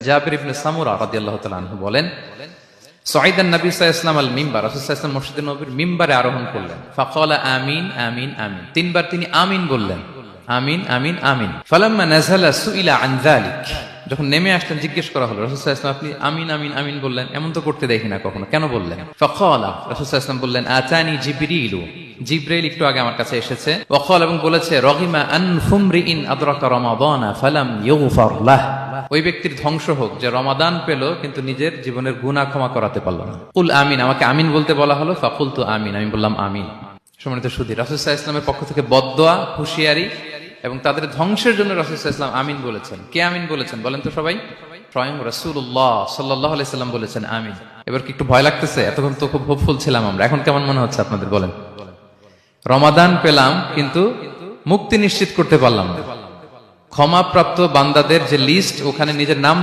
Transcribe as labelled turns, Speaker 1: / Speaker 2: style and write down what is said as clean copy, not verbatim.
Speaker 1: জাবির ইবনে সামুরা রাদিয়াল্লাহু তাআলা আনহু বলেন, সাইদান নবী সাল্লাল্লাহু আলাইহি ওয়াসাল্লাম আল মিম্বার, রাসূল সাল্লাল্লাহু আলাইহি ওয়াসাল্লাম মসজিদে নববীর মিম্বারে আরোহণ করলেন। ফাকালা আমিন আমিন আমিন, তিনবার তিনি আমিন বললেন, আমিন আমিন আমিন। ফালাম্মা নাযালা সুইলা আন যালিক, যখন নেমে আসলেন জিজ্ঞেস করা হলো, রাসূল সাল্লাল্লাহু আলাইহি ওয়াসাল্লাম আপনি আমিন আমিন আমিন বললেন, এমন তো করতে দেখি না কখনো, কেন বললেন? ফাকালা, রাসূল সাল্লাল্লাহু আলাইহি ওয়াসাল্লাম বললেন, আতানি জিবরিলু, জিব্রাইল একটু আগে আমার কাছে এসেছে। ওয়াকাল, এবং বলেছে, রগিমা আনফুমরিইন আদরাকা রমাদানা ফালাম ইউগফার লাহ, ওই ব্যক্তির ধ্বংস হোক যে রমাদান পেল কিন্তু নিজের জীবনের গুনাহ ক্ষমা করাতে পারল না। কুল আমিন, আমাকে আমিন বলতে বলা হলো, ফাকুলতু আমিন, আমি বললাম আমিন। সম্মানিত সুধী, রাসূল সাল্লাল্লাহু আলাইহি ওয়াসাল্লামের পক্ষ থেকে বদদোয়া, হুঁশিয়ারি এবং তাদের ধ্বংসের জন্য রাসূল সাল্লাল্লাহু আলাইহি ওয়াসাল্লাম আমিন বলেছেন। কে আমিন বলেছেন বলেন তো সবাই? স্বয়ং রাসূলুল্লাহ সাল্লাল্লাহু আলাইহি ওয়াসাল্লাম বলেছেন আমিন। এবার কি একটু ভয় লাগতেছে? এতক্ষণ তো খুব হোপফুল ছিলাম আমরা, এখন কেমন মনে হচ্ছে আপনাদের বলেন? রমাদান পেলাম কিন্তু মুক্তি নিশ্চিত করতে পারলাম না। ক্ষমাপ্রাপ্ত বান্দাদের যে লিস্ট, ওখানে নিজের নাম